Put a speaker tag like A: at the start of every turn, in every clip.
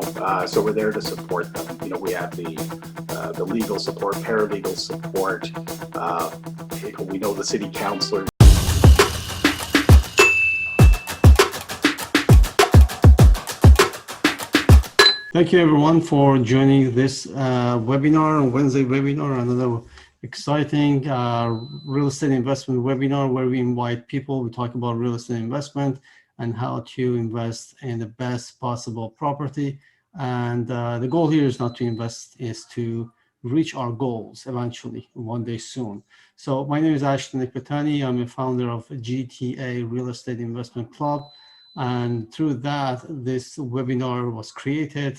A: so we're there to support them. We have the legal support, paralegal support. We know the city councilor.
B: Thank you everyone for joining this webinar, Wednesday webinar, another exciting real estate investment webinar where we invite people, we talk about real estate investment and how to invest in the best possible property. And the goal here is not to invest, is to reach our goals eventually, one day soon. So my name is Ashton Ekbatani. I'm a founder of GTA Real Estate Investment Club. And through that, this webinar was created.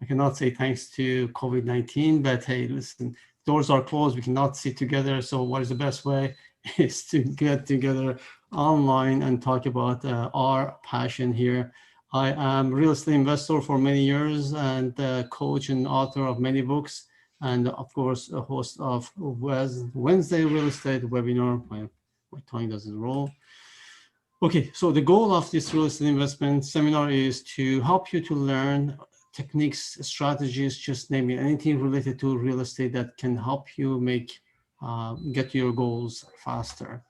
B: I cannot say thanks to COVID-19, but hey, listen, doors are closed, we cannot sit together. So what is the best way is to get together online and talk about our passion here. I am a real estate investor for many years and coach and author of many books. And of course, a host of Wednesday Real Estate webinar. My tongue doesn't roll. Okay, so the goal of this real estate investment seminar is to help you to learn techniques, strategies, just name it, anything related to real estate that can help you get to your goals faster.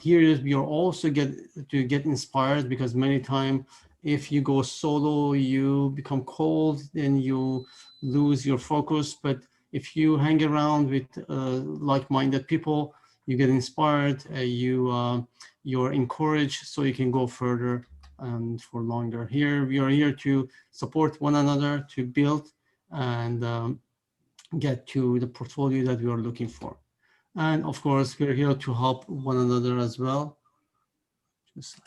B: Here you're also get inspired, because many times if you go solo, you become cold and you lose your focus. But if you hang around with like-minded people, you get inspired, you're encouraged, so you can go further and for longer. Here, we are here to support one another, to build and get to the portfolio that we are looking for. And of course, we're here to help one another as well. Just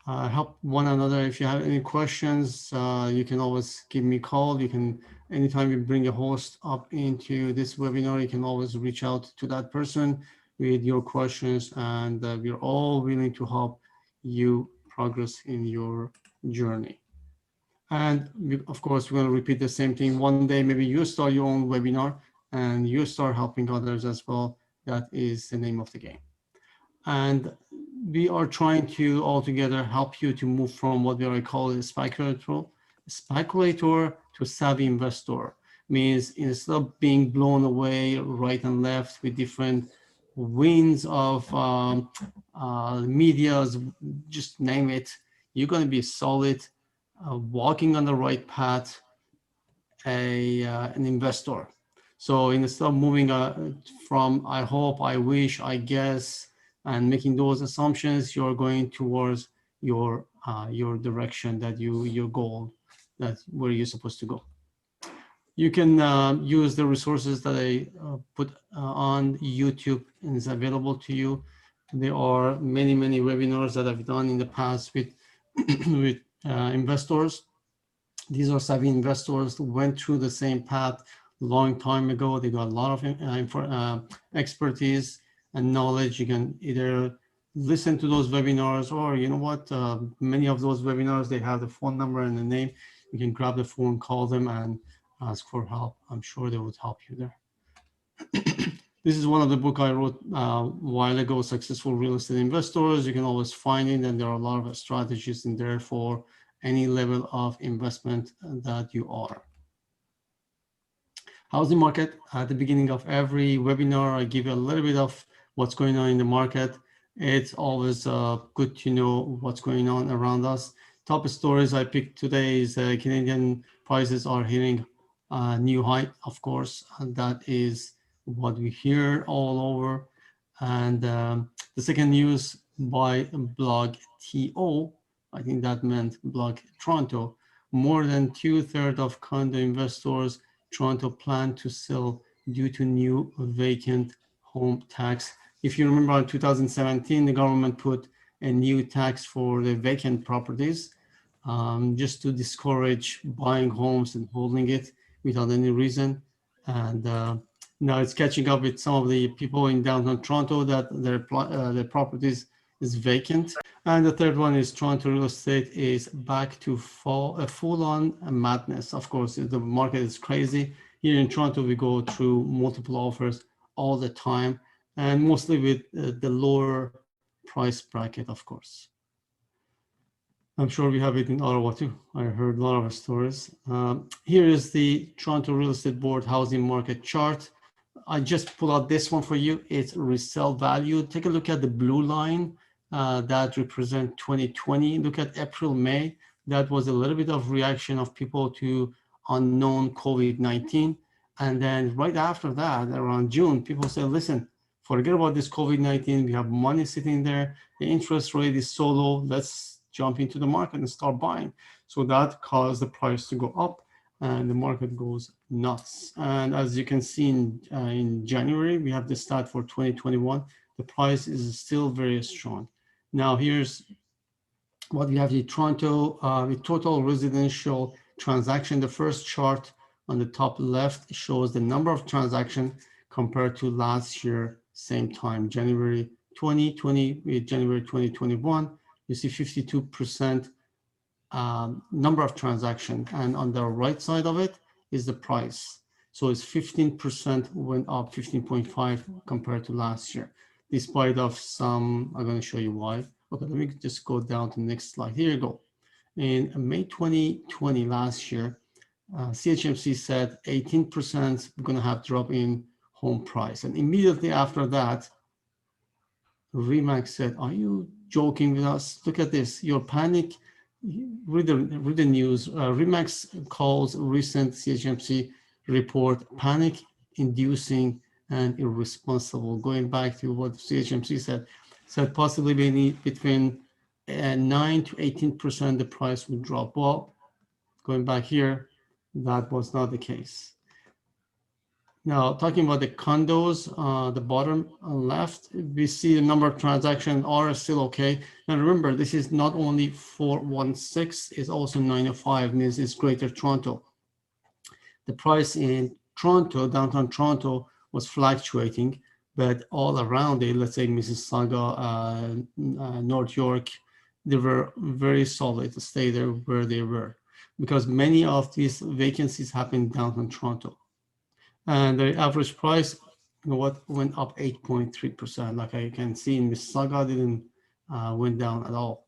B: help one another. If you have any questions, you can always give me a call. You can, anytime you bring a host up into this webinar, you can always reach out to that person with your questions, and we're all willing to help you progress in your journey. And of course, we're going to repeat the same thing. One day, maybe you start your own webinar and you start helping others as well. That is the name of the game. And we are trying to all together help you to move from what we call a speculator to savvy investor. Means instead of being blown away right and left with different winds of medias, just name it, you're going to be solid, walking on the right path, an investor. So instead of moving from I hope, I wish, I guess, and making those assumptions, you're going towards your direction, that your goal, that's where you're supposed to go. You can use the resources that I put on YouTube, and is available to you. There are many webinars that I've done in the past with with investors. These are savvy investors who went through the same path a long time ago. They got a lot of expertise and knowledge. You can either listen to those webinars, or you know what, many of those webinars, they have the phone number and the name. You can grab the phone, call them, and ask for help. I'm sure they would help you there. This is one of the book I wrote a while ago, Successful Real Estate Investors. You can always find it, and there are a lot of strategies in there for any level of investment that you are. Housing market. At the beginning of every webinar, I give you a little bit of what's going on in the market. It's always good to know what's going on around us. Top stories I picked today is Canadian prices are hitting a new height, of course, and that is what we hear all over. And the second news by blog TO, I think that meant blog Toronto, more than 2/3 of condo investors Toronto plan to sell due to new vacant home tax. If you remember, in 2017, the government put a new tax for the vacant properties, just to discourage buying homes and holding it without any reason. And now it's catching up with some of the people in downtown Toronto that their properties is vacant. And the third one is Toronto real estate is back to full-on madness. Of course, the market is crazy. Here in Toronto, we go through multiple offers all the time, and mostly with the lower price bracket, of course. I'm sure we have it in Ottawa too. I heard a lot of stories. Here is the Toronto Real Estate Board housing market chart. I just pull out this one for you. It's resale value. Take a look at the blue line that represent 2020. Look at April, May. That was a little bit of reaction of people to unknown COVID-19. And then right after that, around June, people said, listen, forget about this COVID-19. We have money sitting there. The interest rate is so low. Let's jump into the market and start buying. So that caused the price to go up and the market goes nuts. And as you can see in January, we have the stat for 2021. The price is still very strong. Now here's what we have: the Toronto, the total residential transaction. The first chart on the top left shows the number of transactions compared to last year, same time, January 2020 with January 2021. You see 52% number of transactions, and on the right side of it is the price. So it's 15% went up, 15.5 compared to last year, despite of some, I'm going to show you why. Okay, let me just go down to the next slide. Here you go. In May 2020, last year, CHMC said 18% going to have drop in home price. And immediately after that, REMAX said, are you joking with us? Look at this, your panic. Read the news. REMAX calls recent CHMC report panic-inducing and irresponsible. Going back to what CHMC said possibly between 9 to 18% the price would drop. Well, going back here, that was not the case. Now, talking about the condos, the bottom left, we see the number of transactions are still okay. Now, remember, this is not only 416, it's also 905, means it's Greater Toronto. The price in Toronto, downtown Toronto, was fluctuating, but all around it, let's say Mississauga, North York, they were very solid to stay there where they were, because many of these vacancies happened downtown Toronto. And the average price, you know what, went up 8.3%. Like I can see in Mississauga, didn't went down at all.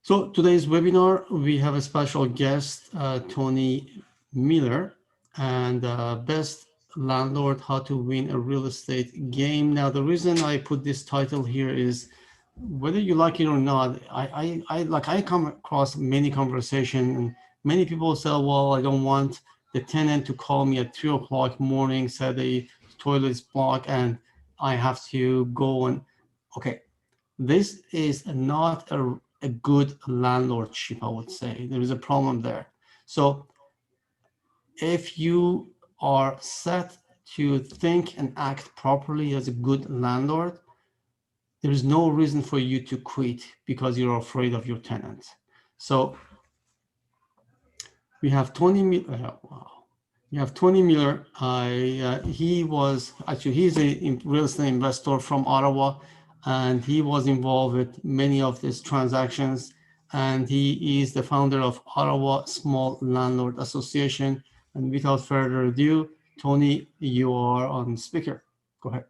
B: So today's webinar, we have a special guest, Tony Miller, and Best Landlord: How to Win a Real Estate Game. Now, the reason I put this title here is, whether you like it or not, I come across many conversations, and many people say, well, I don't want the tenant to call me at 3 o'clock morning, say the toilet is blocked and I have to go. And okay, this is not a good landlordship, I would say. There is a problem there. So if you are set to think and act properly as a good landlord, there is no reason for you to quit because you're afraid of your tenant. So we have Tony Miller. You have Tony Miller. He was actually, he's a real estate investor from Ottawa, and he was involved with many of these transactions. And he is the founder of Ottawa Small Landlord Association. And without further ado, Tony, you are on speaker. Go ahead.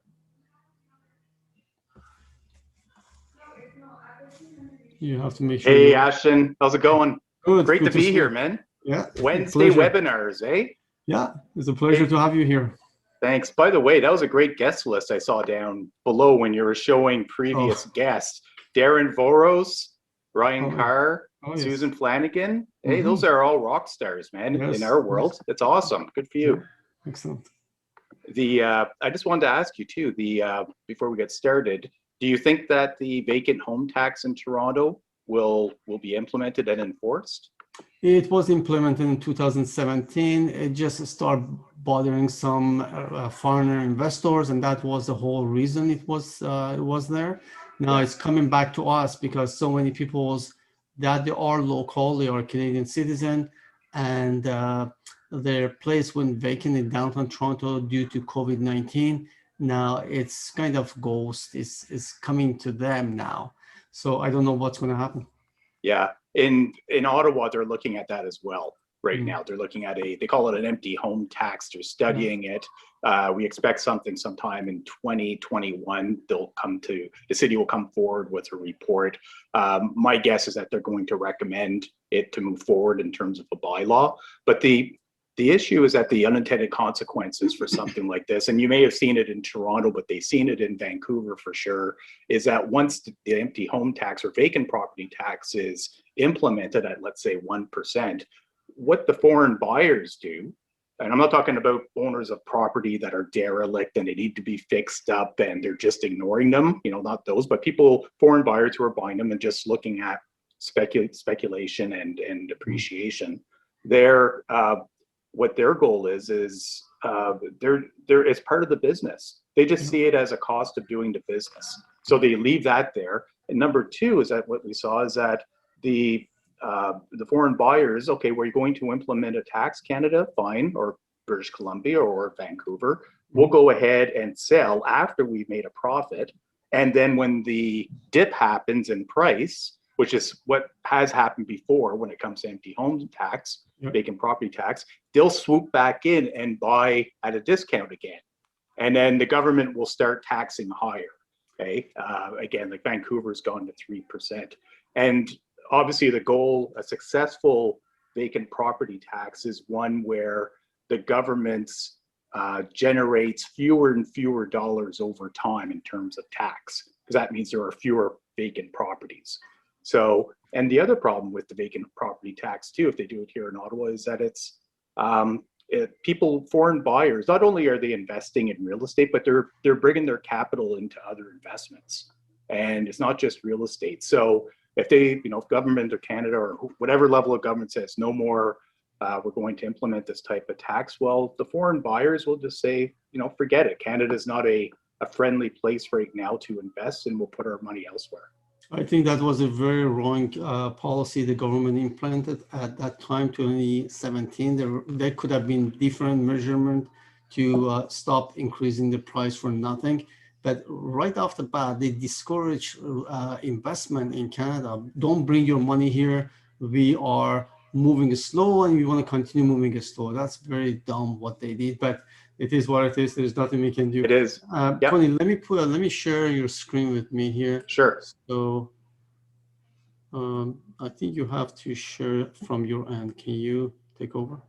B: You have to make sure.
A: Hey, Ashton, how's it going?
B: Good.
A: Great
B: Good
A: to be here, man.
B: Yeah.
A: Wednesday webinars, eh?
B: Yeah, it's a pleasure to have you here.
A: Thanks. By the way, that was a great guest list I saw down below when you were showing previous guests. Darren Voros, Ryan Carr,
B: yes.
A: Susan Flanagan. Hey, those are all rock stars, man, in our world.
B: Yes.
A: It's awesome. Good for you.
B: Yeah. Excellent.
A: I just wanted to ask you too, before we get started, do you think that the vacant home tax in Toronto will be implemented and enforced?
B: It was implemented in 2017. It just started bothering some foreigner investors, and that was the whole reason it was there. Now it's coming back to us because so many people that they are local, they are Canadian citizen, and their place went vacant in downtown Toronto due to COVID-19. Now it's kind of ghost. It's coming to them now. So I don't know what's going to happen.
A: Yeah. In Ottawa, they're looking at that as well. right now. They're looking at they call it an empty home tax. They're studying it. We expect something sometime in 2021. The city will come forward with a report. My guess is that they're going to recommend it to move forward in terms of a bylaw. But the issue is that the unintended consequences for something like this, and you may have seen it in Toronto, but they've seen it in Vancouver for sure, is that once the empty home tax or vacant property tax is implemented at, let's say, 1%, what the foreign buyers do, and I'm not talking about owners of property that are derelict and they need to be fixed up and they're just ignoring them, not those, but foreign buyers who are buying them and just looking at speculation and appreciation. What their goal is they're it's part of the business. They just see it as a cost of doing the business. So they leave that there. And number two is that what we saw is that the foreign buyers, okay, we're going to implement a tax, Canada, fine, or British Columbia or Vancouver. We'll go ahead and sell after we've made a profit. And then when the dip happens in price, which is what has happened before when it comes to empty home tax, vacant property tax, they'll swoop back in and buy at a discount again. And then the government will start taxing higher. Okay. Again, like Vancouver's gone to 3%. And obviously the goal, a successful vacant property tax is one where the government generates fewer and fewer dollars over time in terms of tax, because that means there are fewer vacant properties. So, and the other problem with the vacant property tax too, if they do it here in Ottawa, is that it's foreign buyers, not only are they investing in real estate, but they're bringing their capital into other investments. And it's not just real estate. So if if government or Canada or whatever level of government says no more, we're going to implement this type of tax, well, the foreign buyers will just say, forget it. Canada's not a friendly place right now to invest, and we'll put our money elsewhere.
B: I think that was a very wrong policy the government implemented at that time, 2017. There could have been different measurement to stop increasing the price for nothing. But right off the bat, they discourage investment in Canada. Don't bring your money here. We are moving slow and we want to continue moving slow. That's very dumb what they did, but it is what it is. There's nothing we can do.
A: It is. Yep.
B: Tony, let me share your screen with me here.
A: Sure.
B: So I think you have to share from your end. Can you take over?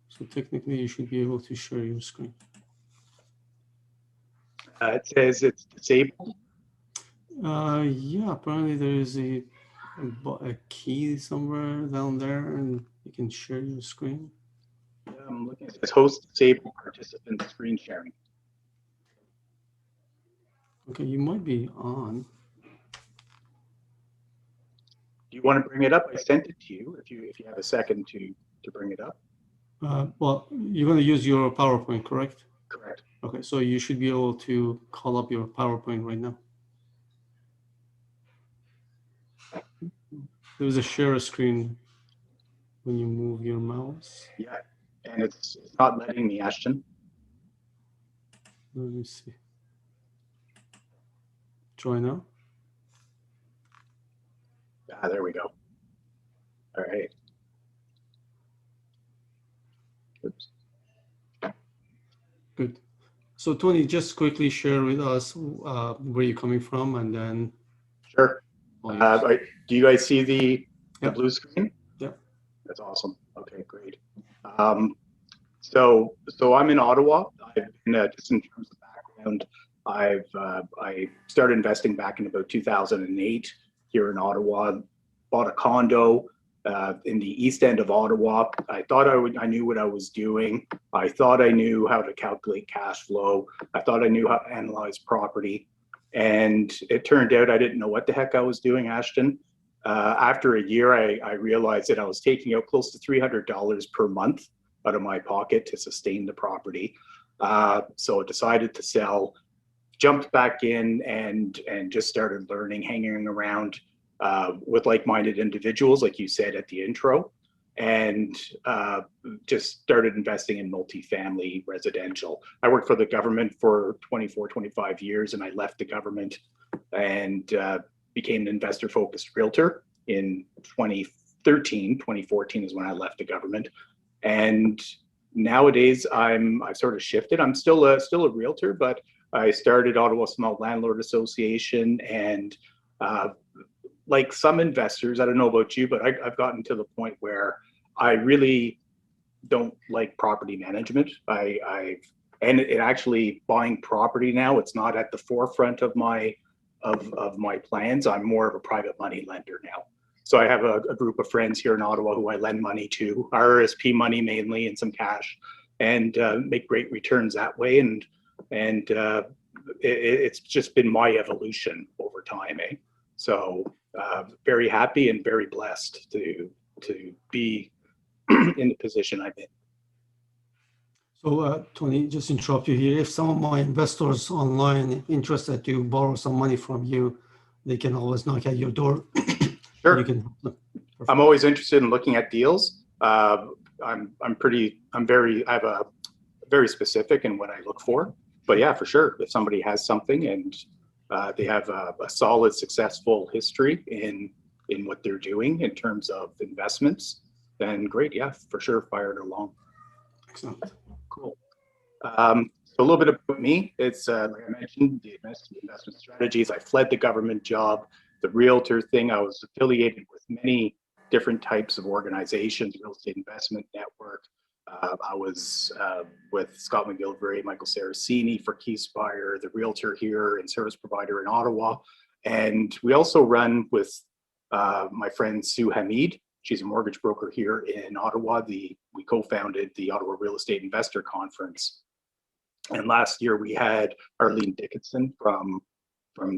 B: So technically you should be able to share your screen.
A: It says it's disabled.
B: Yeah, apparently there is a key somewhere down there and you can share your screen.
A: I'm looking at this host disabled participant screen sharing.
B: Okay, you might be on.
A: Do you want to bring it up? I sent it to you if you have a second to bring it up.
B: Well, you're going to use your PowerPoint, correct?
A: Correct.
B: Okay, so you should be able to call up your PowerPoint right now. There's a share screen when you move your mouse.
A: Yeah, and it's not letting me, Ashton.
B: Let me see. Try now.
A: Ah, there we go. All right. Oops.
B: Good. So Tony, just quickly share with us where you're coming from, and then.
A: Sure. Do you guys see the blue screen?
B: Yeah.
A: That's awesome. Okay, great. So I'm in Ottawa. I've been, just in terms of background, I started investing back in about 2008 here in Ottawa. Bought a condo in the east end of Ottawa. I thought I knew what I was doing. I thought I knew how to calculate cash flow. I thought I knew how to analyze property. And it turned out I didn't know what the heck I was doing, Ashton. After a year, I realized that I was taking out close to $300 per month out of my pocket to sustain the property. So I decided to sell, jumped back in and just started learning, hanging around with like-minded individuals, like you said at the intro, and just started investing in multifamily residential. I worked for the government for 25 years, and I left the government and became an investor-focused realtor in 2013. 2014 is when I left the government. And nowadays I've sort of shifted. I'm still a realtor, but I started Ottawa Small Landlord Association, and like some investors, I don't know about you, but I've gotten to the point where I really don't like property management. And it actually, buying property now, it's not at the forefront of my plans. I'm more of a private money lender now. So I have a group of friends here in Ottawa who I lend money to, RRSP money mainly, and some cash, and make great returns that way. And it's just been my evolution over time, eh? So very happy and very blessed to be in the position I'm in.
B: So, Tony, just interrupt you here. If some of my investors online interested to borrow some money from you, they can always knock at your door.
A: Sure.
B: You can help them.
A: I'm always interested in looking at deals. I have a very specific in what I look for. But yeah, for sure, if somebody has something and they have a solid, successful history in what they're doing in terms of investments, then great. Yeah, for sure, fire it along.
B: Excellent.
A: Cool. So a little bit about me. It's like I mentioned, the investment strategies. I fled the government job, the realtor thing. I was affiliated with many different types of organizations, Real Estate Investment Network. I was with Scott McGillivray, Michael Saraceni for Keyspire, the realtor here and service provider in Ottawa. And we also run with my friend Sue Hamid. She's a mortgage broker here in Ottawa. We co-founded the Ottawa Real Estate Investor Conference. And last year we had Arlene Dickinson from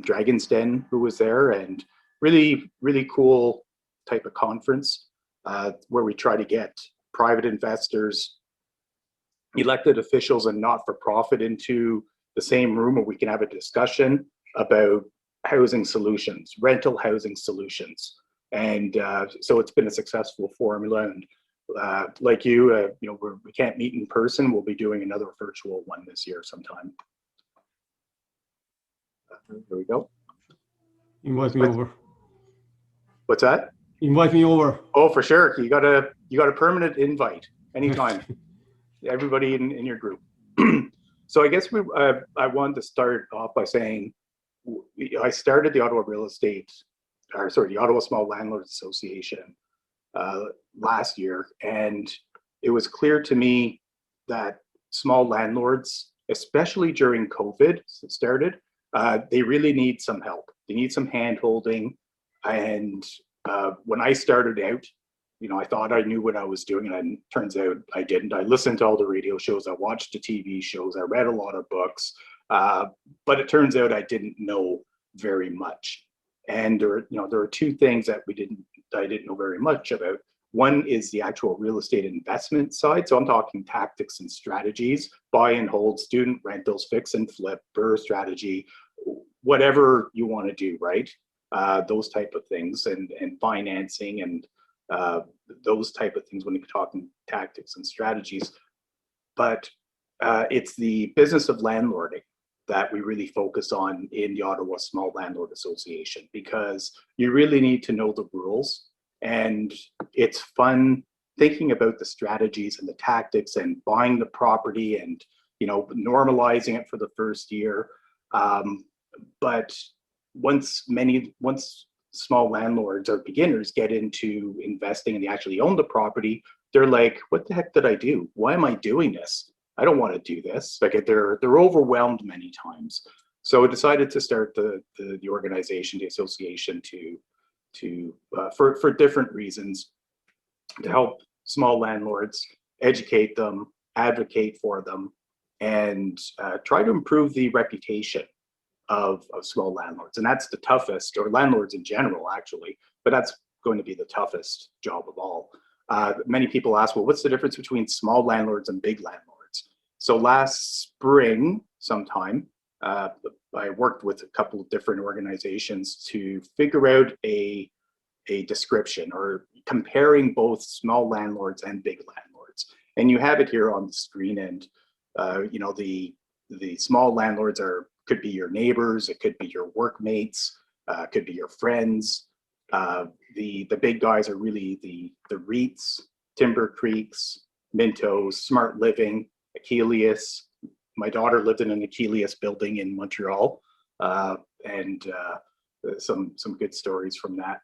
A: Dragon's Den who was there, and really, really cool type of conference where we try to get private investors, elected officials, and not-for-profit into the same room where we can have a discussion about housing solutions, rental housing solutions. And so it's been a successful formula. And like you, we can't meet in person. We'll be doing another virtual one this year sometime. There we go.
B: Invite me over.
A: What's that?
B: Invite me over.
A: Oh, for sure. You got a permanent invite anytime. Everybody in your group. So I guess I wanted to start off by saying I started the the Ottawa Small Landlords Association last year, and it was clear to me that small landlords, especially during COVID started, they really need some help. They need some hand-holding. And when I started out, I thought I knew what I was doing, and it turns out I didn't. I listened to all the radio shows, I watched the TV shows, I read a lot of books, but it turns out I didn't know very much. And there are two things that I didn't know very much about. One is the actual real estate investment side. So I'm talking tactics and strategies, buy and hold, student rentals, fix and flip, BRRRR strategy, whatever you want to do, right? Those type of things, and financing, and those type of things when you're talking tactics and strategies. But it's the business of landlording that we really focus on in the Ottawa Small Landlord Association, because you really need to know the rules, and it's fun thinking about the strategies and the tactics and buying the property and normalizing it for the first year. But once small landlords or beginners get into investing and they actually own the property, they're like, what the heck did I do? Why am I doing this? I don't want to do this. Like, they're overwhelmed many times. So I decided to start the organization, the association, for different reasons, to help small landlords, educate them, advocate for them, and try to improve the reputation of small landlords. And that's the toughest, or landlords in general, actually, but that's going to be the toughest job of all. Many people ask, well, what's the difference between small landlords and big landlords? So last spring, sometime, I worked with a couple of different organizations to figure out a description, or comparing both small landlords and big landlords. And you have it here on the screen. And the small landlords could be your neighbors, it could be your workmates, could be your friends, The big guys are really the REITs, Timber Creeks, Mintos, Smart Living, Achilles. My daughter lived in an Achilles building in Montreal, and some good stories from that.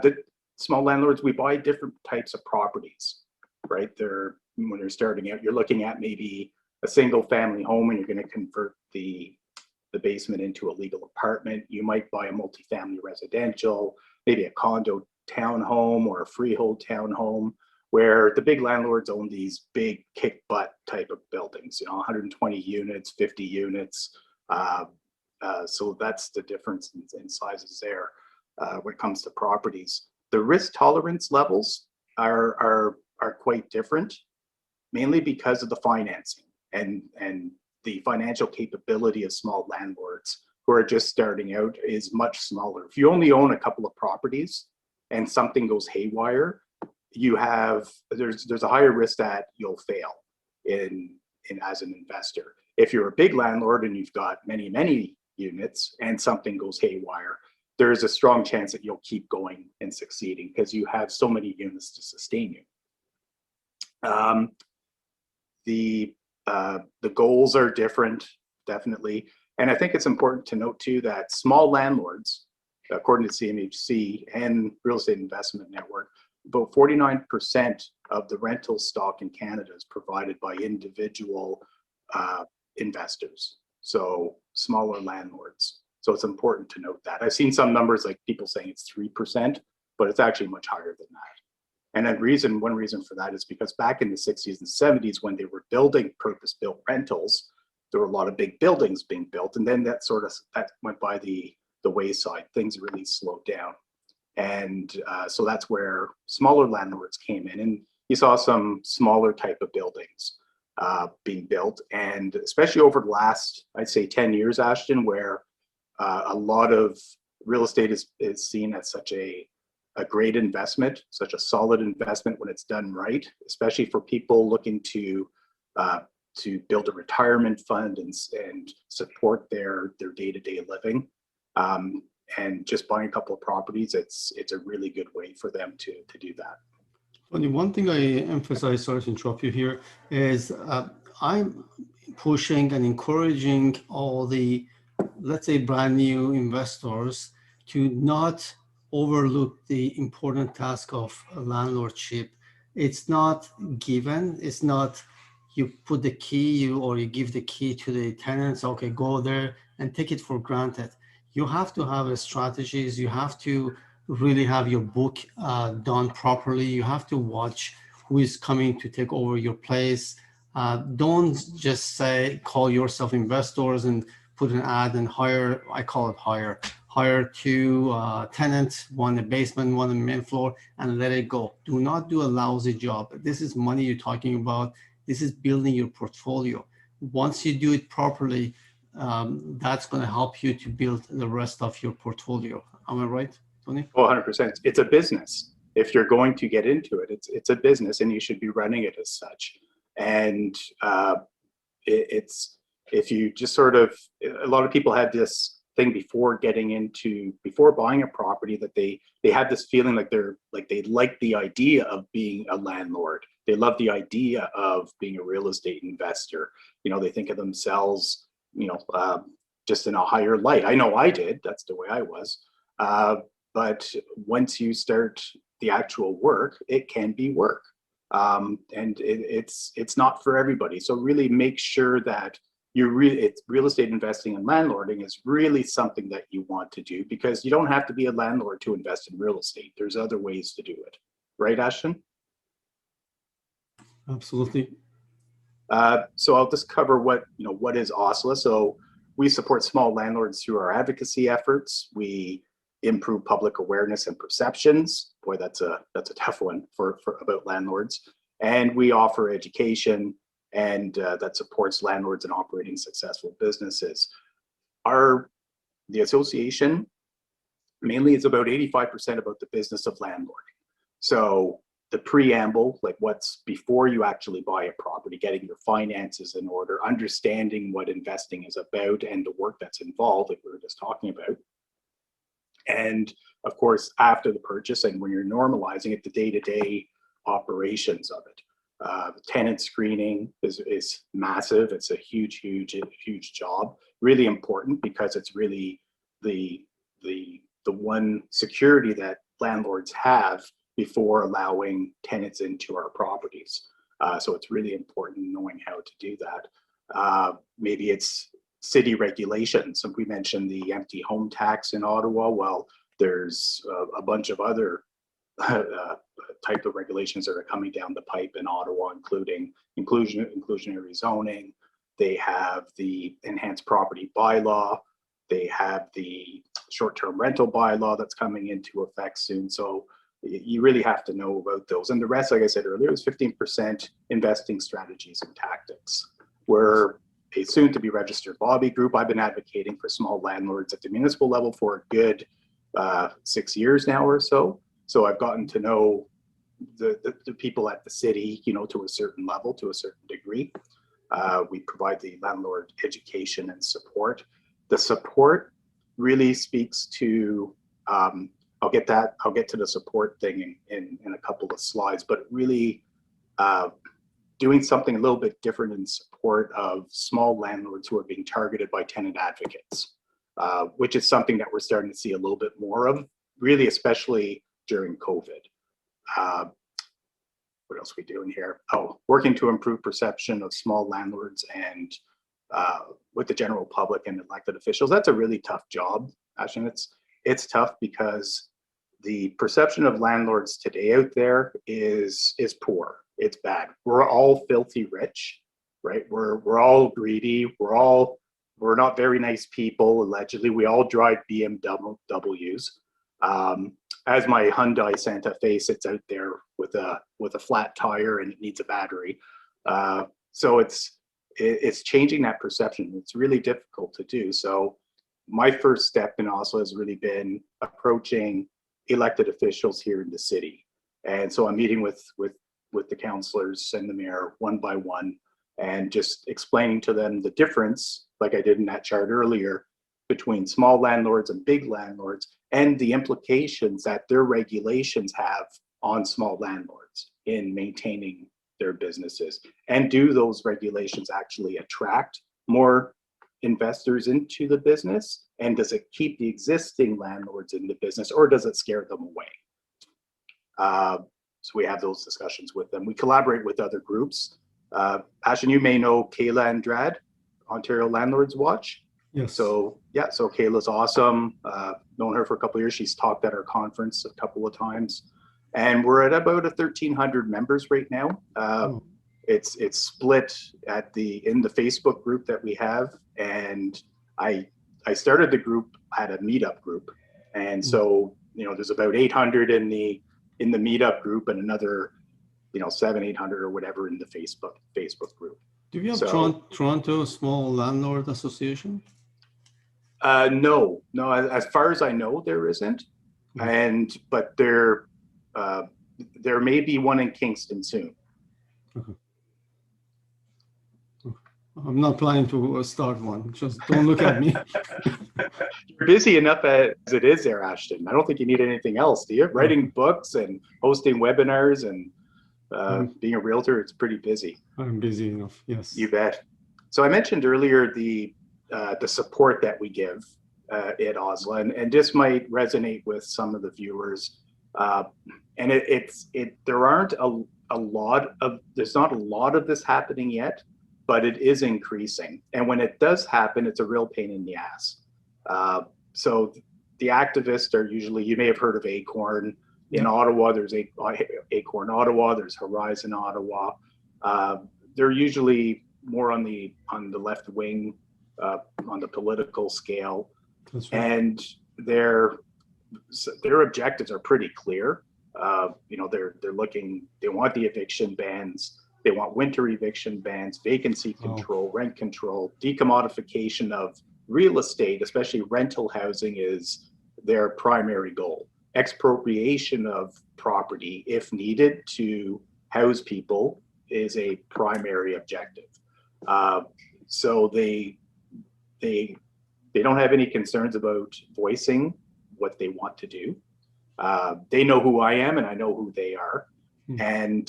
A: The small landlords, we buy different types of properties, right? When you're starting out, you're looking at maybe a single family home and you're going to convert the basement into a legal apartment. You might buy a multifamily residential, maybe a condo townhome or a freehold townhome, where the big landlords own these big kick butt type of buildings, 120 units, 50 units. So that's the difference in sizes there when it comes to properties. The risk tolerance levels are quite different, mainly because of the financing and the financial capability of small landlords who are just starting out is much smaller. If you only own a couple of properties and something goes haywire, there's a higher risk that you'll fail in as an investor. If you're a big landlord and you've got many units and something goes haywire, there's a strong chance that you'll keep going and succeeding because you have so many units to sustain you. The goals are different, definitely. And I think it's important to note too that small landlords, according to CMHC and Real Estate Investment Network, about 49% of the rental stock in Canada is provided by individual investors, so smaller landlords. So it's important to note that. I've seen some numbers like people saying it's 3%, but it's actually much higher than that. And one reason for that is because back in the 60s and 70s, when they were building purpose-built rentals, there were a lot of big buildings being built, and then that went by the wayside. Things really slowed down, and so that's where smaller landlords came in, and you saw some smaller type of buildings being built, and especially over the last, I'd say, 10 years, Ashton, where a lot of real estate is seen as such a great investment, such a solid investment when it's done right, especially for people looking to build a retirement fund and support their day-to-day living. And just buying a couple of properties, it's a really good way for them to do that.
B: Tony, one thing I emphasize, sorry to interrupt you here, is I'm pushing and encouraging all the, let's say, brand new investors to not overlook the important task of landlordship. It's not given. It's not you put the key or you give the key to the tenants, okay, go there and take it for granted. You have to have strategies. You have to really have your book done properly. You have to watch who is coming to take over your place. Don't just call yourself investors and put an ad and hire, I call it hire two tenants, one in the basement, one in the main floor, and let it go. Do not do a lousy job. This is money you're talking about. This is building your portfolio. Once you do it properly, that's going to help you to build the rest of your portfolio. Am I right, Tony?
A: Oh, 100%. It's a business. If you're going to get into it, it's a business, and you should be running it as such. And it's if you just sort of, a lot of people had this thing before buying a property, that they had this feeling like they like the idea of being a landlord. They love the idea of being a real estate investor. They think of themselves, just in a higher light. I know I did. That's the way I was. But once you start the actual work, it can be work. And it's not for everybody. So really make sure that it's real estate investing and landlording is really something that you want to do, because you don't have to be a landlord to invest in real estate. There's other ways to do it. Right, Ashton?
B: Absolutely.
A: So I'll just cover what is OSLA. So we support small landlords through our advocacy efforts. We improve public awareness and perceptions. Boy, that's a tough one for about landlords. And we offer education and that supports landlords in operating successful businesses. The association mainly is about 85% about the business of landlording. So the preamble, like what's before you actually buy a property, getting your finances in order, understanding what investing is about and the work that's involved, like we were just talking about. And of course, after the purchase and when you're normalizing it, the day-to-day operations of it. Tenant screening is massive. It's a huge job. Really important because it's really the one security that landlords have before allowing tenants into our properties. So it's really important knowing how to do that. Maybe it's city regulations. So we mentioned the empty home tax in Ottawa. Well, there's a bunch of other type of regulations that are coming down the pipe in Ottawa, including inclusionary zoning. They have the enhanced property bylaw. They have the short-term rental bylaw that's coming into effect soon. So you really have to know about those. And the rest, like I said earlier, is 15% investing strategies and tactics. We're a soon-to-be registered lobby group. I've been advocating for small landlords at the municipal level for a good 6 years now or so. So I've gotten to know the people at the city, you know, to a certain level, to a certain degree. We provide the landlord education and support. The support really speaks to, I'll get to the support thing in a couple of slides, but really doing something a little bit different in support of small landlords who are being targeted by tenant advocates, which is something that we're starting to see a little bit more of, really, especially during COVID. What else are we doing here? Oh, working to improve perception of small landlords and with the general public and elected officials. That's a really tough job, Ashton. It's tough because the perception of landlords today out there is poor. It's bad. We're all filthy rich, right? We're all greedy. We're not very nice people. Allegedly, we all drive BMWs. As my Hyundai Santa Fe sits out there with a flat tire and it needs a battery. So it's changing that perception. It's really difficult to do. So my first step in Oslo has really been approaching elected officials here in the city. And so I'm meeting with the councillors and the mayor one by one and just explaining to them the difference, like I did in that chart earlier, between small landlords and big landlords and the implications that their regulations have on small landlords in maintaining their businesses. And do those regulations actually attract more investors into the business? And does it keep the existing landlords in the business, or does it scare them away? So we have those discussions with them. We collaborate with other groups. Ashton, you may know Kayla Andrade, Ontario Landlords Watch.
B: Yes.
A: So yeah, so Kayla's awesome. Known her for a couple of years. She's talked at our conference a couple of times. And we're at about 1,300 members right now. It's split in the Facebook group that we have, and I started the group at a meetup group, and so there's about 800 in the meetup group, and another 700-800 or whatever in the Facebook group.
B: Do you have Toronto Small Landlord Association?
A: No. As far as I know, there isn't, but there may be one in Kingston soon.
B: Okay. I'm not planning to start one. Just don't look at me.
A: You're busy enough as it is there, Ashton. I don't think you need anything else, do you? Writing books and hosting webinars and being a realtor, it's pretty busy.
B: I'm busy enough, yes.
A: You bet. So I mentioned earlier the support that we give at Oslo, and this might resonate with some of the viewers. And there's not a lot of this happening yet, but it is increasing. And when it does happen, it's a real pain in the ass. So the activists are usually, you may have heard of Acorn in Ottawa. There's Acorn Ottawa. There's Horizon Ottawa. They're usually more on the left wing, on the political scale. That's right. And their objectives are pretty clear. They want the eviction bans. They want winter eviction bans, vacancy control, rent control, decommodification of real estate, especially rental housing, is their primary goal. Expropriation of property, if needed, to house people is a primary objective. So they don't have any concerns about voicing what they want to do. They know who I am and I know who they are. And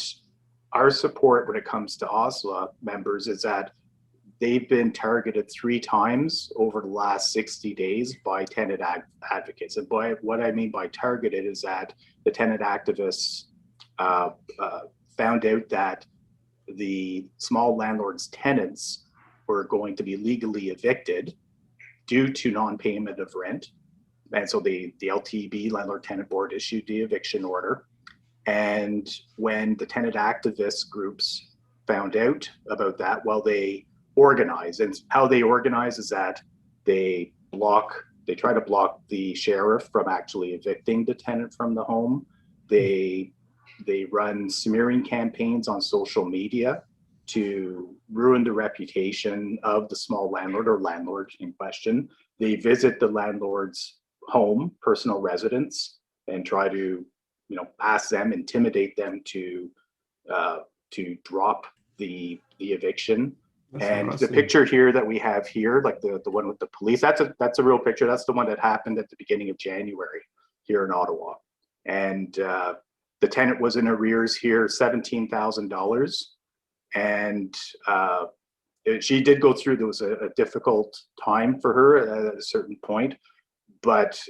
A: our support when it comes to OSLA members is that they've been targeted 3 times over the last 60 days by tenant advocates. And by what I mean by targeted is that the tenant activists found out that the small landlord's tenants were going to be legally evicted due to non-payment of rent. And so the LTB, Landlord Tenant Board, issued the eviction order. And when the tenant activist groups found out about that, well, they organize. And how they organize is that they try to block the sheriff from actually evicting the tenant from the home. They run smearing campaigns on social media to ruin the reputation of the small landlord or landlord in question. They visit the landlord's home, personal residence, and try to, ask them, intimidate them to drop the eviction. And the picture here that we have here, like the one with the police, that's a real picture. That's the one that happened at the beginning of January here in Ottawa. And the tenant was in arrears here, $17,000. And she did go through, there was a difficult time for her at a certain point, but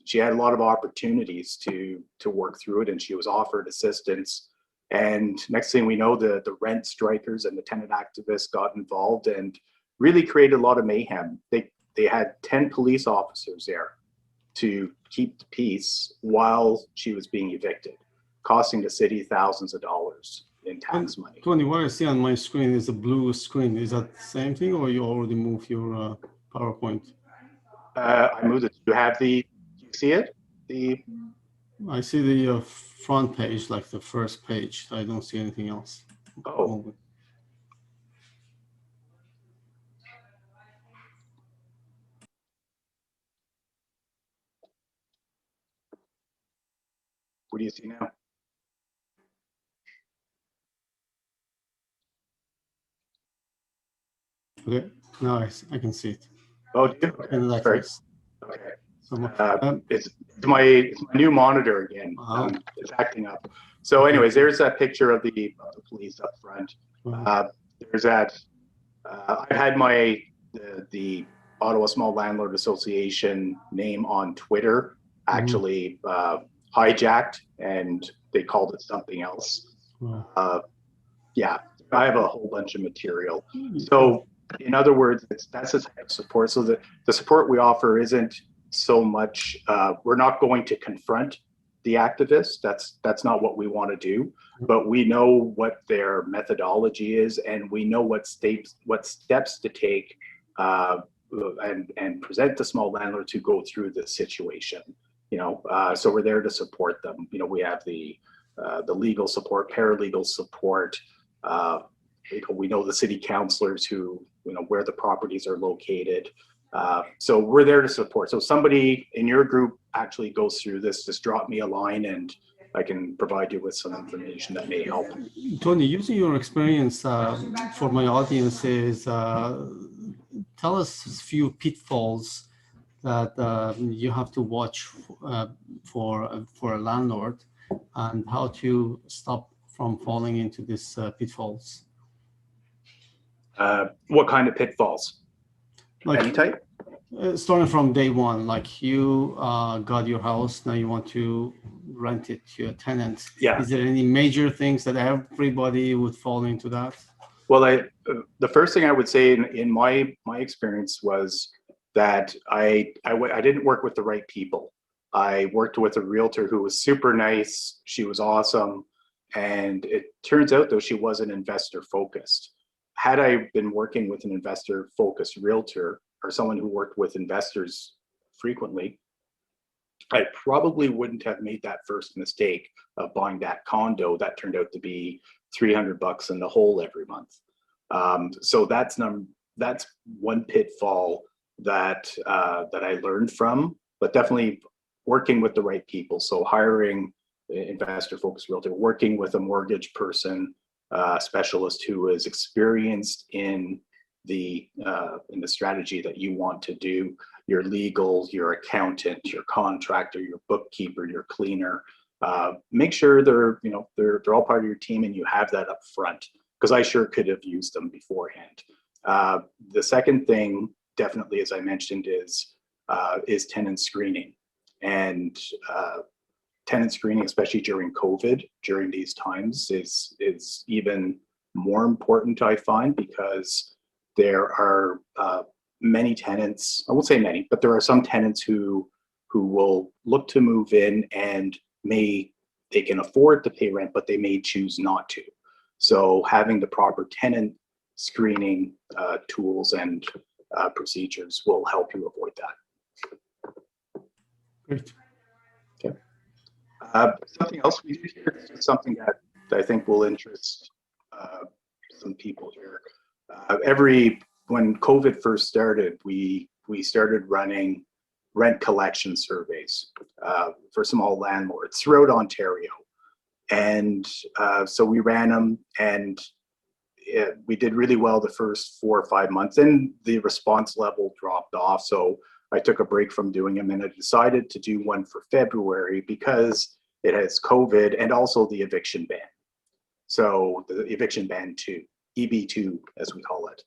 A: she had a lot of opportunities to work through it, and she was offered assistance. And next thing we know, the rent strikers and the tenant activists got involved and really created a lot of mayhem. They had 10 police officers there to keep the peace while she was being evicted, costing the city thousands of dollars in tax money.
B: Tony, what I see on my screen is a blue screen. Is that the same thing, or you already moved your PowerPoint?
A: I moved it. Do you see it?
B: I see the front page, like the first page. I don't see anything else.
A: Oh. What do you see now?
B: Okay, now I can see it.
A: Oh, do you?
B: In that
A: Sorry.
B: case.
A: Okay.
B: So,
A: It's my new monitor again. It's acting up. So anyways, there's that picture of the police up front. There's that. I've had the Ottawa Small Landlord Association name on Twitter actually hijacked, and they called it something else. Yeah, I have a whole bunch of material. So in other words, that's the type of support. So the support we offer isn't so much, we're not going to confront the activists. That's not what we want to do, but we know what their methodology is, and we know what steps to take and present the small landlords who go through this situation. So we're there to support them. We have the legal support, paralegal support. We know the city councilors who, where the properties are located. So we're there to support. So somebody in your group actually goes through this, just drop me a line and I can provide you with some information that may help.
B: Tony, using your experience for my audiences, tell us a few pitfalls that you have to watch for a landlord, and how to stop from falling into these pitfalls.
A: What kind of pitfalls?
B: Like,
A: any type?
B: Starting from day one, like you got your house, now you want to rent it to a tenant.
A: Yeah.
B: Is there any major things that everybody would fall into that?
A: Well, the first thing I would say in my experience was that I didn't work with the right people. I worked with a realtor who was super nice. She was awesome. And it turns out, though, she wasn't investor focused. Had I been working with an investor focused realtor or someone who worked with investors frequently, I probably wouldn't have made that first mistake of buying that condo that turned out to be $300 in the hole every month. So that's one pitfall that I learned from, but definitely working with the right people. So hiring investor focused realtor, working with a mortgage person, specialist who is experienced in the strategy that you want to do. your legal, your accountant, your contractor, your bookkeeper, your cleaner. Make sure they're all part of your team and you have that up front, because I sure could have used them beforehand. The second thing, definitely, as I mentioned, is tenant screening. And tenant screening, especially during COVID, during these times, is even more important, I find, because there are many tenants, I won't say many, but there are some tenants who will look to move in and they can afford to pay rent, but they may choose not to. So having the proper tenant screening tools and procedures will help you avoid that.
B: Great.
A: Okay. Something else we do here is something that I think will interest some people here. When COVID first started, we started running rent collection surveys for small landlords throughout Ontario. And so we ran them, and we did really well the first 4 or 5 months, and the response level dropped off. So I took a break from doing them, and I decided to do one for February because it has COVID and also the eviction ban. So the eviction ban 2, EB2 as we call it.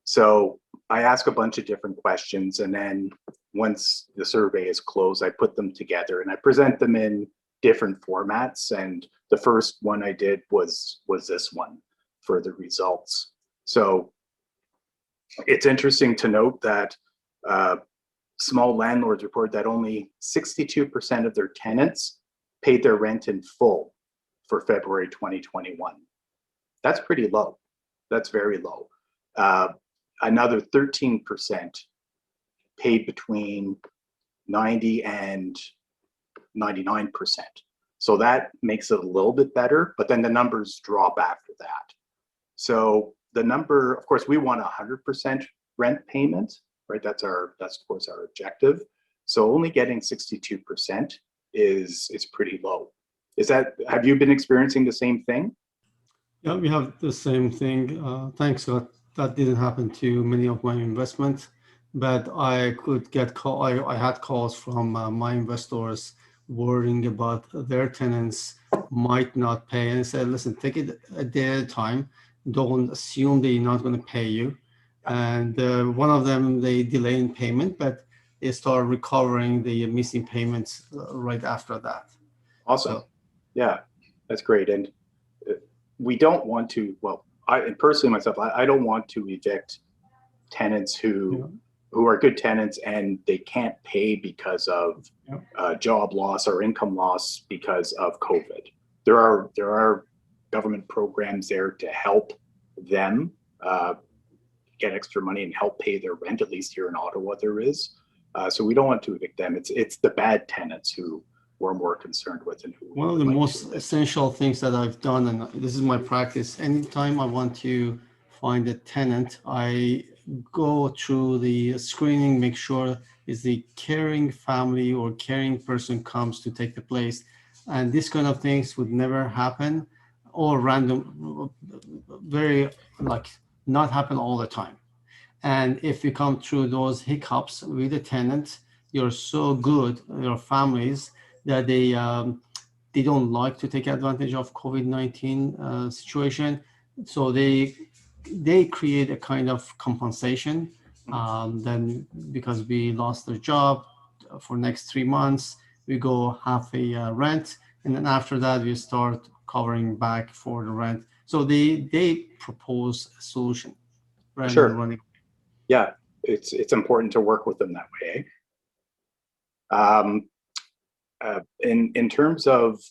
A: So I ask a bunch of different questions, and then once the survey is closed, I put them together and I present them in different formats. And the first one I did was this one for the results. So it's interesting to note that small landlords report that only 62% of their tenants paid their rent in full for February 2021. That's pretty low. That's very low. Another 13% paid between 90 and 99%. So that makes it a little bit better, but then the numbers drop after that. So the number, of course, we want 100% rent payment, right? That's of course our objective. So only getting 62% is pretty low. Have you been experiencing the same thing?
B: Yeah, we have the same thing. Thanks God that didn't happen to many of my investments, but I could get I had calls from my investors worrying about their tenants might not pay, and I said, listen, take it a day at a time. Don't assume they're not going to pay you. And one of them, they delay in payment, but they start recovering the missing payments right after that.
A: Awesome.
B: So,
A: yeah, that's great. And we don't want to, well, and personally myself, I don't want to evict tenants who are good tenants and they can't pay because of job loss or income loss because of COVID. There are government programs there to help them get extra money and help pay their rent. At least here in Ottawa, there is. So we don't want to evict them. It's the bad tenants who we're more concerned with. And
B: one of the most essential things that I've done, and this is my practice, anytime I want to find a tenant, I go through the screening, make sure is the caring family or caring person comes to take the place. And this kind of things would never happen, or random, very not happen all the time. And if you come through those hiccups with the tenant, you're so good, your families, that they don't like to take advantage of COVID-19 situation. So they create a kind of compensation. Then because we lost their job for next 3 months, we go half a rent. And then after that, we start covering back for the rent. So they propose a solution rather than running.
A: Yeah, it's important to work with them that way. In terms of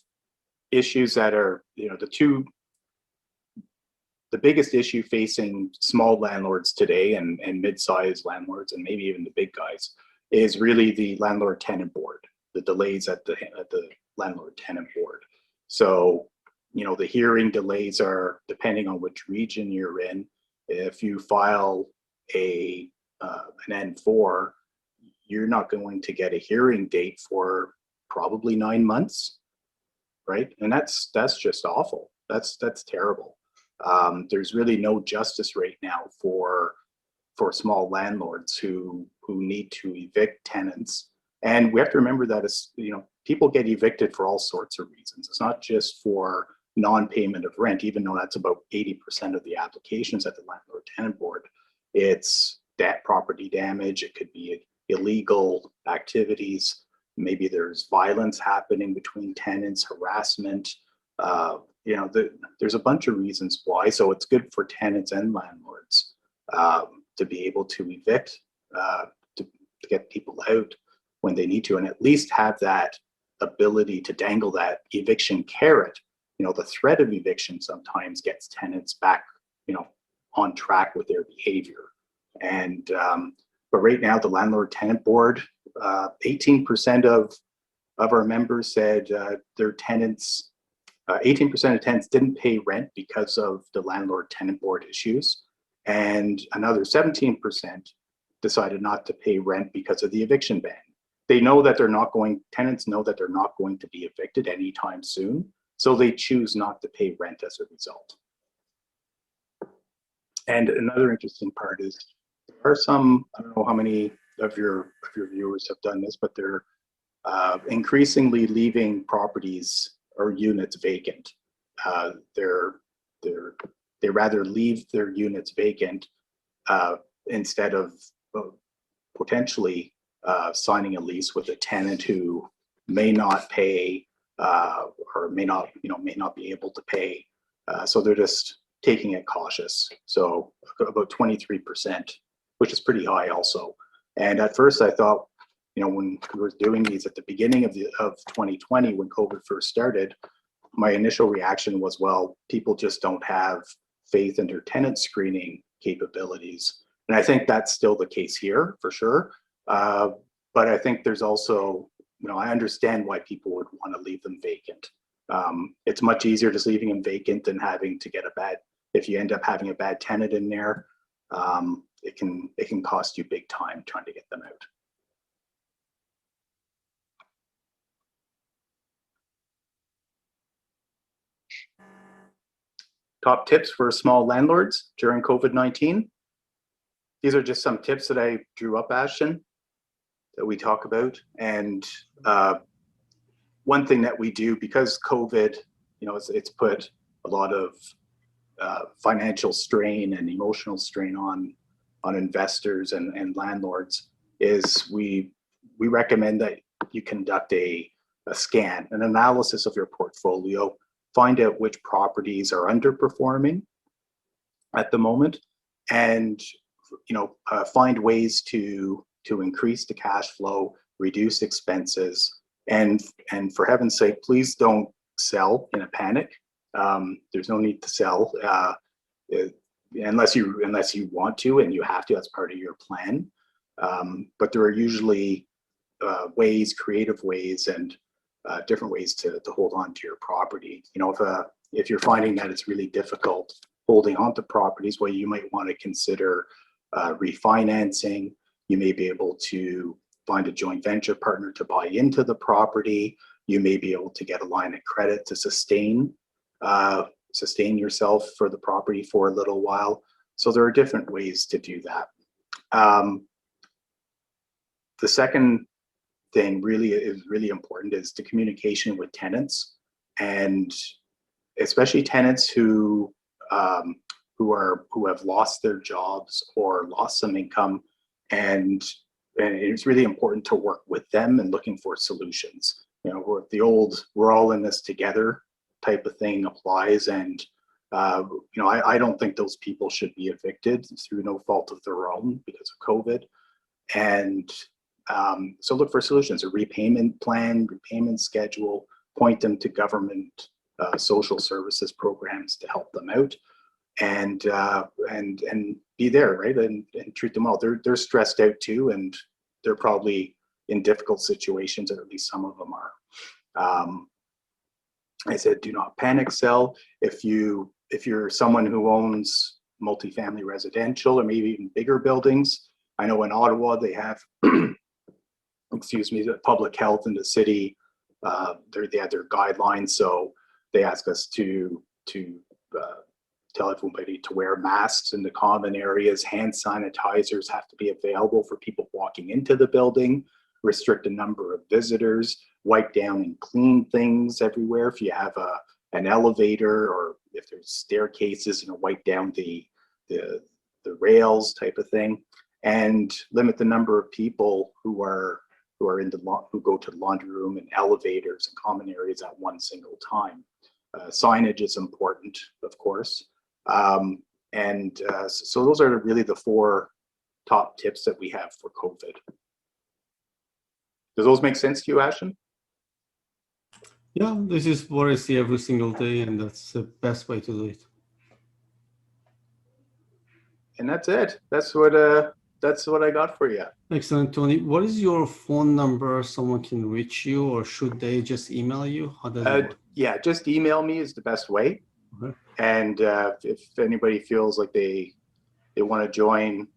A: issues that are, the biggest issue facing small landlords today and mid-sized landlords and maybe even the big guys is really the landlord tenant board, the delays at the landlord tenant board. So, the hearing delays are depending on which region you're in. If you file an N4, you're not going to get a hearing date for probably 9 months, right? And that's just awful. That's terrible. There's really no justice right now for for small landlords who need to evict tenants. And we have to remember that people get evicted for all sorts of reasons. It's not just for non-payment of rent, even though that's about 80% of the applications at the landlord tenant board. It's that property damage. It could be illegal activities. Maybe there's violence happening between tenants, harassment. There's a bunch of reasons why. So it's good for tenants and landlords to be able to evict, to get people out when they need to, and at least have that ability to dangle that eviction carrot. The threat of eviction sometimes gets tenants back, on track with their behavior. And but right now, the landlord tenant board, 18% of our members said their tenants, 18% of tenants didn't pay rent because of the landlord tenant board issues, and another 17% decided not to pay rent because of the eviction ban. They know that tenants know that they're not going to be evicted anytime soon, so they choose not to pay rent as a result. And another interesting part is there are some, I don't know how many of your viewers have done this, but they're increasingly leaving properties or units vacant. They rather leave their units vacant instead of potentially signing a lease with a tenant who may not pay or may not be able to pay. So they're just taking it cautious. So about 23%, which is pretty high also. And at first I thought, when we were doing these at the beginning of 2020, when COVID first started, my initial reaction was, well, people just don't have faith in their tenant screening capabilities. And I think that's still the case here for sure. But I think there's also, I understand why people would want to leave them vacant. It's much easier just leaving them vacant than having to get if you end up having a bad tenant in there, it can cost you big time trying to get them out. Top tips for small landlords during COVID-19. These are just some tips that I drew up, Ashton, that we talk about. And one thing that we do, because COVID, it's put a lot of financial strain and emotional strain on investors and landlords, is we recommend that you conduct a scan, an analysis of your portfolio, find out which properties are underperforming at the moment, and find ways to increase the cash flow, reduce expenses, and for heaven's sake, please don't sell in a panic. There's no need to sell unless you want to and you have to. That's part of your plan. But there are usually creative ways, and different ways to hold on to your property. If you're finding that it's really difficult holding on to properties, well, you might want to consider refinancing. You may be able to find a joint venture partner to buy into the property. You may be able to get a line of credit to sustain yourself for the property for a little while. So there are different ways to do that. The second thing really important is the communication with tenants, and especially tenants who have lost their jobs or lost some income, and it's really important to work with them and looking for solutions. We're all in this together type of thing applies, and I don't think those people should be evicted through no fault of their own because of COVID. And so look for solutions, a repayment plan, repayment schedule, point them to government social services programs to help them out, and be there, right, and treat them well. They're stressed out too, and they're probably in difficult situations, or at least some of them are. I said, do not panic sell. If you're someone who owns multifamily residential or maybe even bigger buildings, I know in Ottawa they have the public health in the city, they have their guidelines, so they ask us to tell everybody to wear masks in the common areas. Hand sanitizers have to be available for people walking into the building, restrict the number of visitors, wipe down and clean things everywhere. If you have an elevator or if there's staircases, wipe down the rails type of thing, and limit the number of people who go to the laundry room and elevators and common areas at one single time. Signage is important, of course. So those are really the 4 top tips that we have for COVID. Does those make sense to you, Ashton?
B: Yeah, this is what I see every single day, and that's the best way to do it.
A: And that's it. That's what I got for you.
B: Excellent, Tony. What is your phone number? Someone can reach you, or should they just email you? How does it work?
A: Yeah, just email me is the best way.
B: Okay.
A: And if anybody feels like they want to join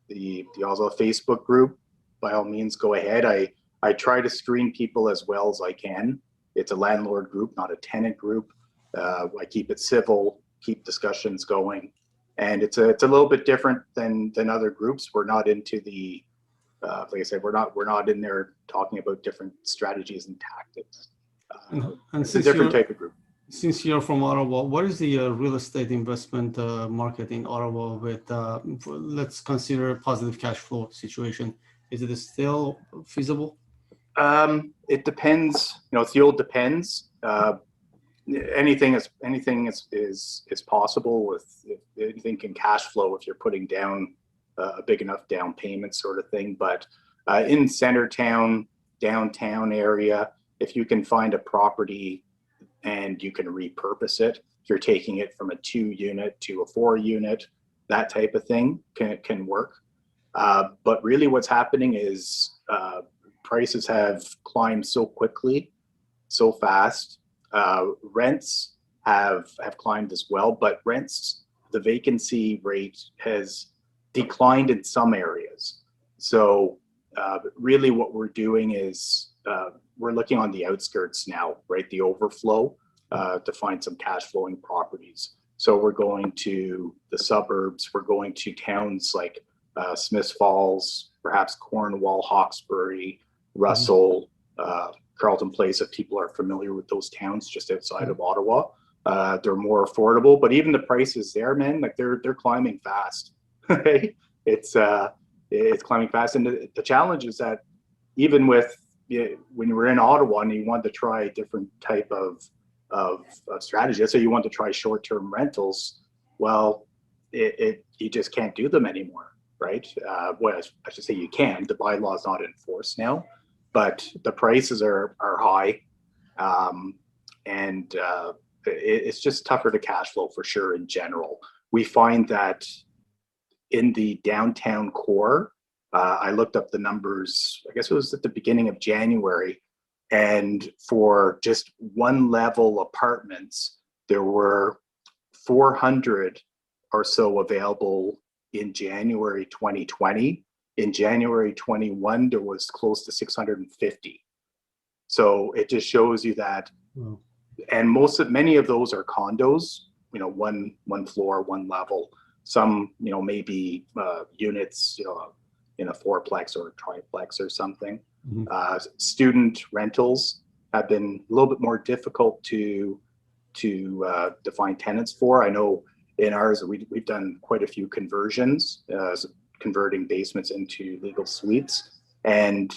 A: the Oslo Facebook group, by all means, go ahead. I try to screen people as well as I can. It's a landlord group, not a tenant group. I keep it civil, keep discussions going, and it's a little bit different than other groups. We're not into the like I said, we're not in there talking about different strategies and tactics.
B: And
A: it's a different type of group.
B: Since you're from Ottawa, what is the real estate investment market in Ottawa with, let's consider a positive cash flow situation? Is it still feasible?
A: It depends. It's the old depends. Anything is possible with anything can cash flow if you're putting down a big enough down payment sort of thing. But in Centertown, downtown area, if you can find a property and you can repurpose it, if you're taking it from a 2-unit to a 4-unit, that type of thing can work. But really what's happening is prices have climbed so quickly, so fast. Rents have climbed as well, but the vacancy rate has declined in some areas. So really what we're doing is we're looking on the outskirts now, right? The overflow to find some cash flowing properties. So we're going to the suburbs, we're going to towns like Smiths Falls, perhaps Cornwall, Hawkesbury, Russell, Carleton Place, if people are familiar with those towns just outside of Ottawa. They're more affordable, but even the prices there, man, like they're climbing fast. Right? It's climbing fast, and the challenge is that even with when you were in Ottawa and you wanted to try a different type of strategy, let's say you want to try short-term rentals, well, you just can't do them anymore, right? Well, I should say you can. The bylaw is not enforced now, but the prices are high, and it's just tougher to cash flow for sure in general. We find that in the downtown core, I looked up the numbers, I guess it was at the beginning of January, and for just one level apartments, there were 400 or so available in January 2020. In January 21, there was close to 650. So it just shows you that, and many of those are condos, one floor, one level. Some, maybe units, in a 4-plex or a triplex or something. Mm-hmm. Student rentals have been a little bit more difficult to define tenants for. I know in ours, we've done quite a few conversions, converting basements into legal suites, and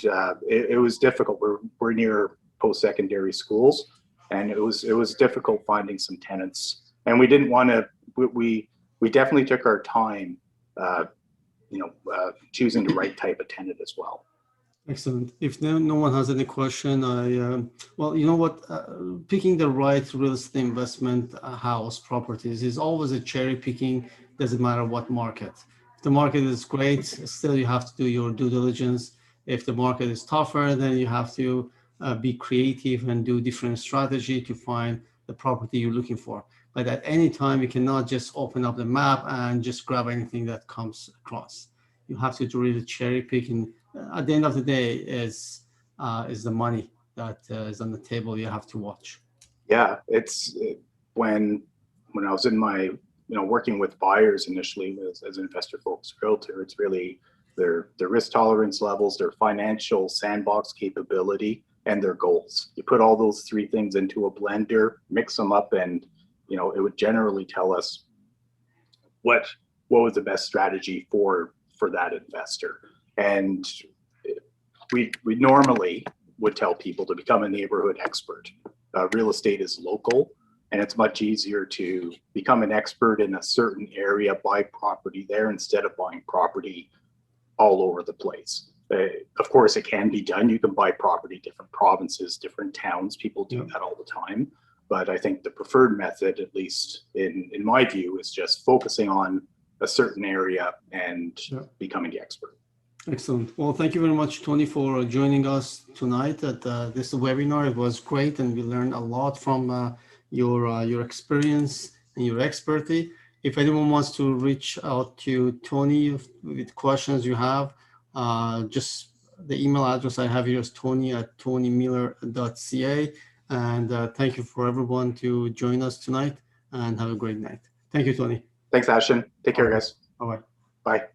A: it was difficult. We're near post-secondary schools, and it was difficult finding some tenants. And we didn't want to. We definitely took our time, choosing the right type of tenant as well.
B: Excellent. If no one has any question, well, you know what? Picking the right real estate investment house properties is always a cherry picking. Doesn't matter what market. If the market is great, still you have to do your due diligence. If the market is tougher, then you have to be creative and do different strategy to find the property you're looking for. But at any time, you cannot just open up the map and just grab anything that comes across. You have to really cherry pick, and at the end of the day, is the money that is on the table you have to watch.
A: Yeah, it's when I was in my working with buyers initially as an investor focused realtor, it's really their risk tolerance levels, their financial sandbox capability, and their goals. You put all those three things into a blender, mix them up, and it would generally tell us what was the best strategy for that investor. And we normally would tell people to become a neighborhood expert. Real estate is local, and it's much easier to become an expert in a certain area, buy property there instead of buying property all over the place. Of course, it can be done. You can buy property, different provinces, different towns. People do that all the time. But I think the preferred method, at least in my view, is just focusing on a certain area and becoming the expert.
B: Excellent. Well, thank you very much, Tony, for joining us tonight at this webinar. It was great, and we learned a lot from your experience and your expertise. If anyone wants to reach out to Tony with questions you have, just the email address I have here is tony@tonymiller.ca. And thank you for everyone to join us tonight, and have a great night. Thank you, Tony.
A: Thanks, Ashton. Take care, guys.
B: Bye-bye.
A: Bye.